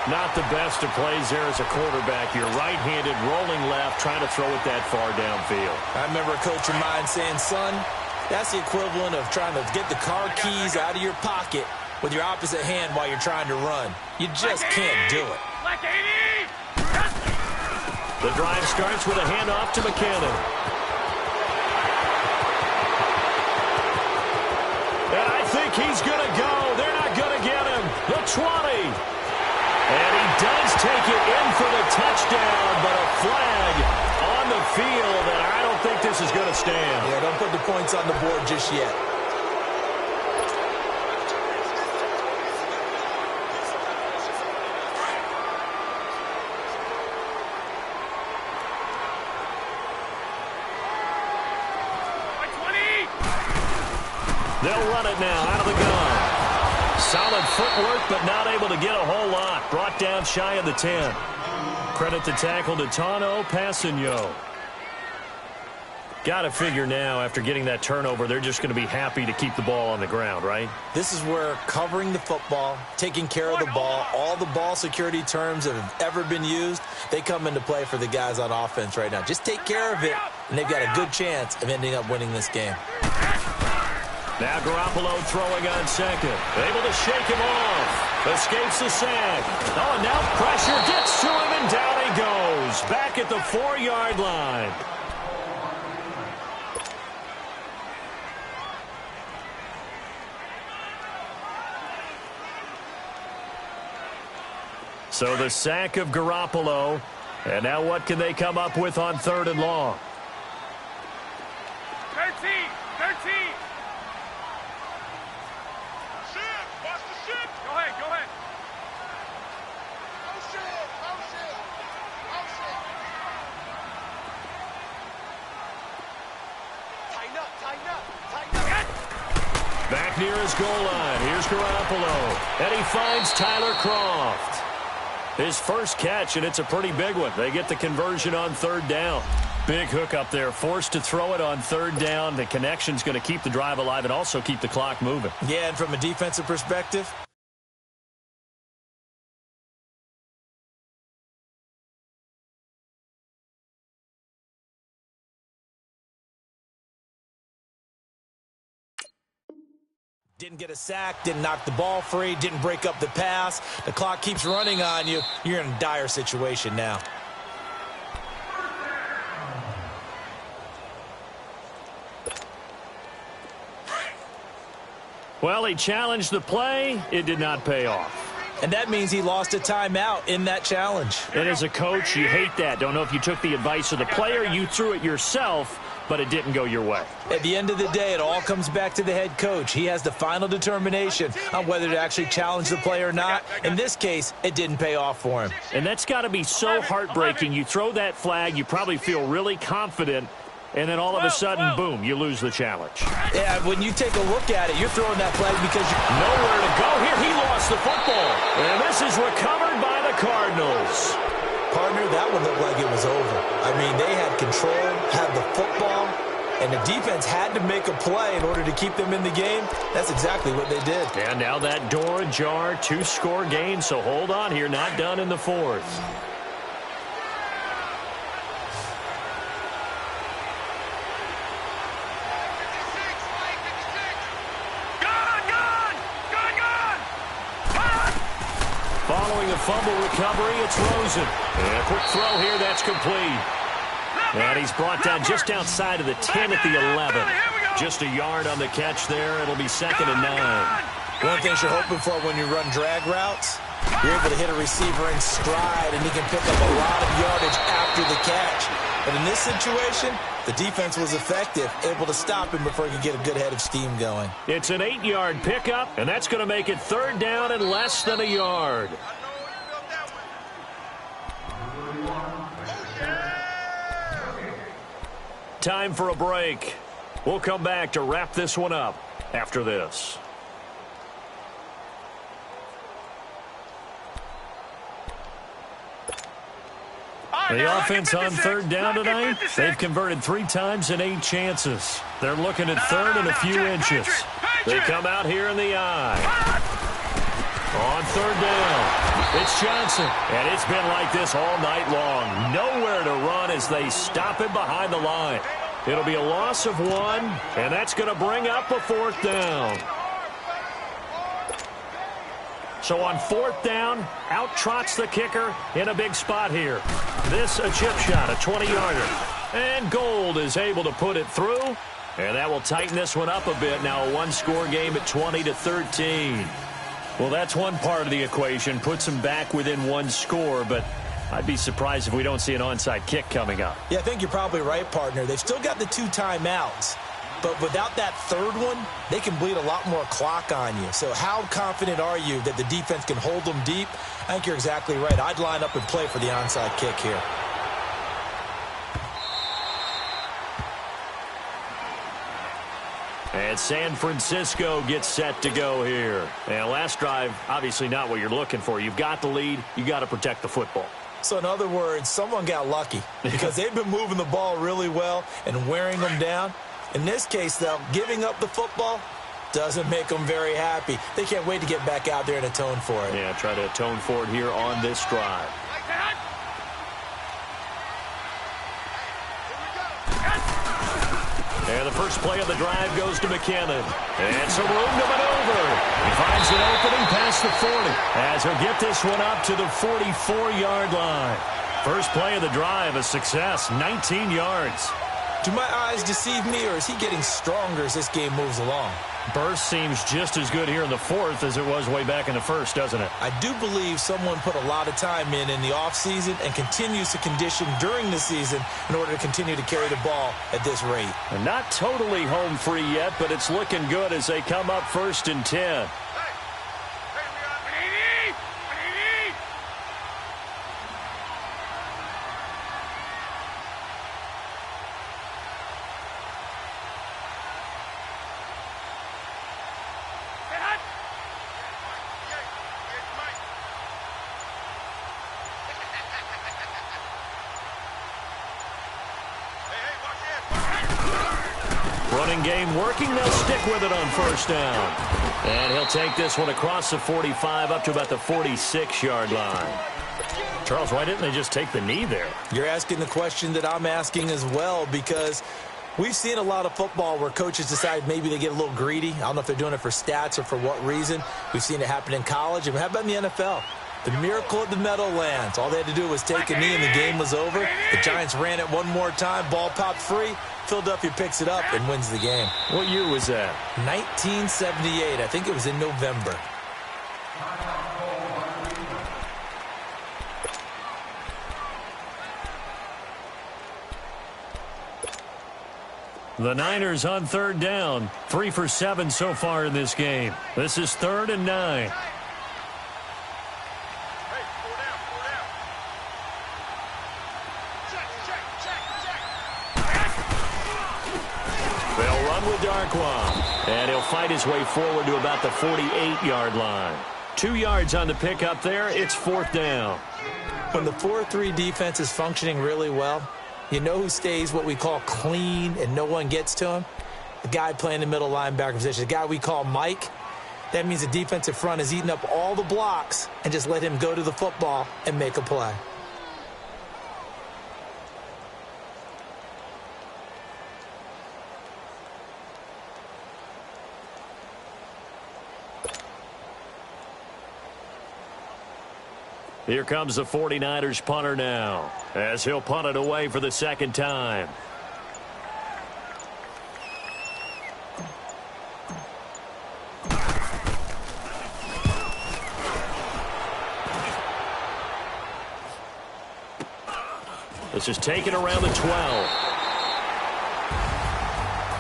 Not the best of plays there as a quarterback. You're right-handed, rolling left, trying to throw it that far downfield. I remember a coach of mine saying, son, that's the equivalent of trying to get the car keys out of your pocket with your opposite hand while you're trying to run. You just can't do it. The drive starts with a handoff to McKinnon. And I think he's going to go. They're not going to get him. The 20. And he does take it in for the touchdown, but a flag on the field, and I don't think this is going to stand. Yeah, don't put the points on the board just yet. They'll run it now out of the gun. Solid footwork, but not able to get a whole lot. Brought down shy of the 10. Credit the tackle to Tano Passigno. Got to figure now, after getting that turnover, they're just going to be happy to keep the ball on the ground, right? This is where covering the football, taking care of the ball, all the ball security terms that have ever been used, they come into play for the guys on offense right now. Just take care of it, and they've got a good chance of ending up winning this game. Now Garoppolo throwing on second. Able to shake him off. Escapes the sack. Oh, and now pressure gets to him, and down he goes. Back at the 4-yard line. So the sack of Garoppolo. And now what can they come up with on third and long? 13. Go ahead. Tighten up. Back near his goal line. Here's Garoppolo. And he finds Tyler Kroft. His first catch, and it's a pretty big one. They get the conversion on third down. Big hook up there. Forced to throw it on third down. The connection's going to keep the drive alive and also keep the clock moving. Yeah, and from a defensive perspective, didn't get a sack, didn't knock the ball free, didn't break up the pass. The clock keeps running on you. You're in a dire situation now. Well, he challenged the play. It did not pay off. And that means he lost a timeout in that challenge. And as a coach, you hate that. Don't know if you took the advice of the player, you threw it yourself, but it didn't go your way. At the end of the day, it all comes back to the head coach. He has the final determination on whether to actually challenge the play or not. In this case, it didn't pay off for him. And that's got to be so heartbreaking. You throw that flag, you probably feel really confident, and then all of a sudden, boom, you lose the challenge. Yeah, when you take a look at it, you're throwing that flag because you're nowhere to go. Here, he lost the football. And this is recovered by the Cardinals. Partner, that one looked like it was over. I mean, they had control, had the football, and the defense had to make a play in order to keep them in the game. That's exactly what they did. And now that door ajar, 2-score game, so hold on here, not done in the fourth. Following a fumble recovery, it's Rosen. And a quick throw here, that's complete. And he's brought down just outside of the 10 at the 11. Just a yard on the catch there. It'll be 2nd and 9. One of the things you're hoping for when you run drag routes, you're able to hit a receiver in stride, and he can pick up a lot of yardage after the catch. But in this situation, the defense was effective, able to stop him before he could get a good head of steam going. It's an 8-yard pickup, and that's going to make it 3rd down and less than a yard. Time for a break. We'll come back to wrap this one up after this. The offense on 3rd down tonight, they've converted 3 times in 8 chances. They're looking at 3rd and a few inches. They come out here in the eye. On 3rd down, it's Johnson. And it's been like this all night long. Nowhere to run as they stop him behind the line. It'll be a loss of 1, and that's going to bring up a 4th down. So on 4th down, out trots the kicker in a big spot here. This a chip shot, a 20-yarder. And Gold is able to put it through. And that will tighten this one up a bit. Now a 1-score game at 20-13. Well, that's one part of the equation. Puts them back within 1 score, but I'd be surprised if we don't see an onside kick coming up. Yeah, I think you're probably right, partner. They've still got the 2 timeouts. But without that 3rd one, they can bleed a lot more clock on you. So how confident are you that the defense can hold them deep? I think you're exactly right. I'd line up and play for the onside kick here. And San Francisco gets set to go here. And last drive, obviously not what you're looking for. You've got the lead. You got to protect the football. So in other words, someone got lucky because they've been moving the ball really well and wearing them down. In this case, though, giving up the football doesn't make them very happy. They can't wait to get back out there and atone for it. Yeah, try to atone for it here on this drive. And the first play of the drive goes to McKinnon. And some room to maneuver. He finds an opening past the 40 as he'll get this one up to the 44-yard line. First play of the drive, a success, 19 yards. Do my eyes deceive me, or is he getting stronger as this game moves along? Burst seems just as good here in the 4th as it was way back in the 1st, doesn't it? I do believe someone put a lot of time in the offseason and continues to condition during the season in order to continue to carry the ball at this rate. And not totally home free yet, but it's looking good as they come up 1st and 10. Running game working. They'll stick with it on 1st down. And he'll take this one across the 45 up to about the 46-yard line. Charles, why didn't they just take the knee there? You're asking the question that I'm asking as well, because we've seen a lot of football where coaches decide maybe they get a little greedy. I don't know if they're doing it for stats or for what reason. We've seen it happen in college. And how about in the NFL? The miracle of the Meadowlands. All they had to do was take a knee and the game was over. The Giants ran it one more time. Ball popped free. Philadelphia picks it up and wins the game. What year was that? 1978. I think it was in November. The Niners on 3rd down. 3 for 7 so far in this game. This is 3rd and 9. They'll run with Darkwa. And he'll fight his way forward to about the 48-yard line. 2 yards on the pickup there. It's 4th down. When the 4-3 defense is functioning really well, You know who stays what we call clean and no one gets to him? The guy playing the middle linebacker position, the guy we call Mike. That means the defensive front is eating up all the blocks and just let him go to the football and make a play. Here comes the 49ers punter now, as he'll punt it away for the second time. This is taken around the 12.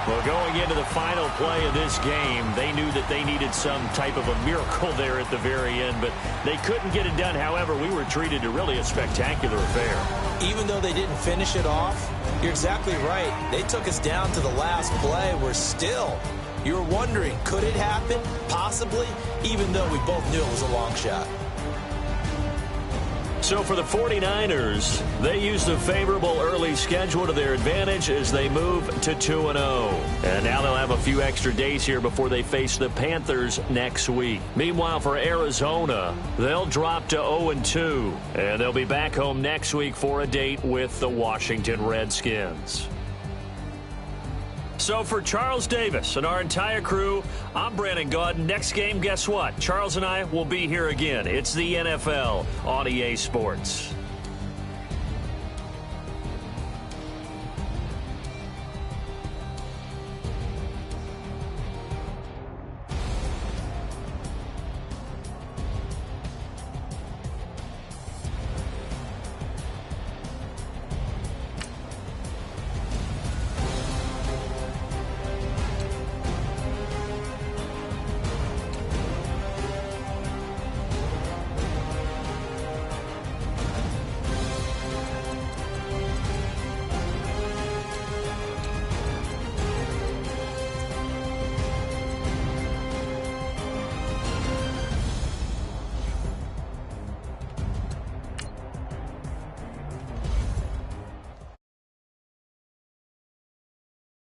Well, going into the final play of this game, they knew that they needed some type of a miracle there at the very end, but they couldn't get it done. However, we were treated to really a spectacular affair. Even though they didn't finish it off, you're exactly right. They took us down to the last play. We're still, you were wondering, could it happen? Possibly, even though we both knew it was a long shot. So for the 49ers, they used a favorable early schedule to their advantage as they move to 2-0. And now they'll have a few extra days here before they face the Panthers next week. Meanwhile, for Arizona, they'll drop to 0-2. And they'll be back home next week for a date with the Washington Redskins. So for Charles Davis and our entire crew, I'm Brandon Gaudin. Next game, guess what? Charles and I will be here again. It's the NFL on EA Sports.